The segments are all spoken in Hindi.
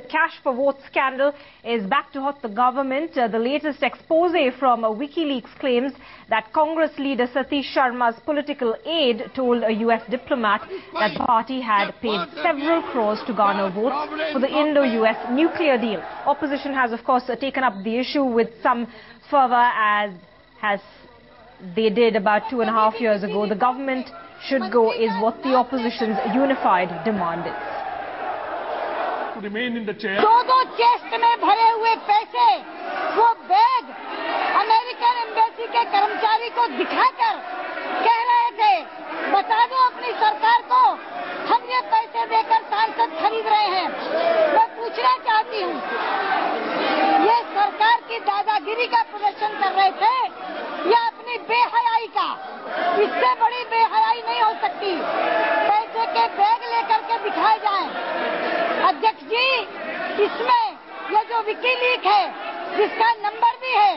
cash for votes scandal is back to haunt the government. The latest expose from WikiLeaks claims that Congress leader Satish Sharma's political aide told a US diplomat that the party had paid several crores to garner votes for the Indo-US nuclear deal. Opposition has, of course, taken up the issue with some fervor, as they did about 2.5 years ago. The government should go is what the opposition's unified demand is. To remain in the chair. दो चेस्ट में भरे हुए पैसे वो बैग अमेरिकन एम्बेसी के कर्मचारी को दिखाकर कह रहे थे, बता दो अपनी सरकार को हम ये पैसे देकर सांसद खरीद रहे हैं। मैं पूछना चाहती हूँ, ये सरकार की दादागिरी का प्रदर्शन कर रहे थे या अपनी बेहयाई का? इससे बड़ी बेहयाई नहीं हो सकती। पैसे के बैग लेकर के दिखाए जाएं। अध्यक्ष जी, इसमें ये जो विकीलीक है, जिसका नंबर भी है,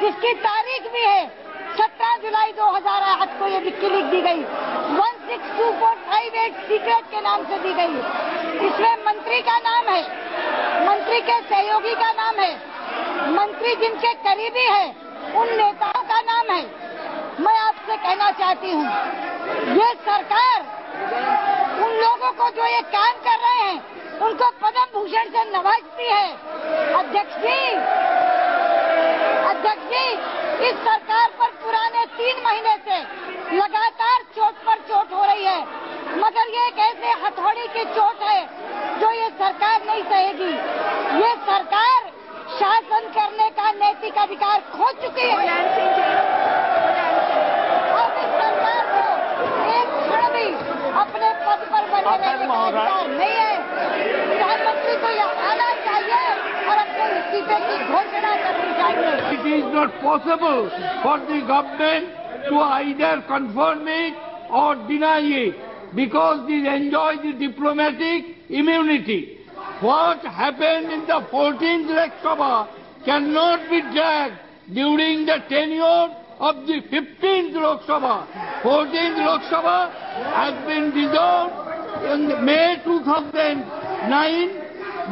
जिसकी तारीख भी है, 17 जुलाई 2008 को ये विकीलीक दी गई, 162458 सीक्रेट के नाम से दी गई। इसमें मंत्री का नाम है, मंत्री के सहयोगी का नाम है, मंत्री जिनके करीबी है उन नेताओं का नाम है। मैं आपसे कहना चाहती हूँ, ये सरकार उन लोगों को जो ये काम कर रहे हैं उनको पद्म भूषण से नवाजती है। अध्यक्ष जी, इस सरकार पर पुराने 3 महीने से लगातार चोट पर चोट हो रही है, मगर ये एक ऐसे हथौड़ी की चोट है जो ये सरकार नहीं सहेगी। ये सरकार शासन करने का नैतिक अधिकार खो चुकी है। अब इस सरकार को एक क्षण भी अपने पद पर बने रहने का अधिकार नहीं है। प्रधानमंत्री को यह आना चाहिए और अपने इस्तीफे की घोषणा करनी चाहिए। It is not possible for the government to either confirm it or deny it because they enjoy the diplomatic immunity. What happened in the 14th Lok Sabha cannot be dragged during the tenure of the 15th Lok Sabha. 14th Lok Sabha has been dissolved in May 2009.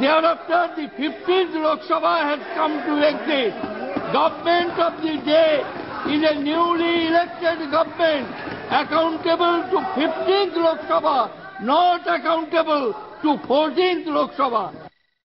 Thereafter, the 15th Lok Sabha has come to exist. Government of the day is a newly elected government accountable to 15th Lok Sabha, not accountable to 14th Lok Sabha.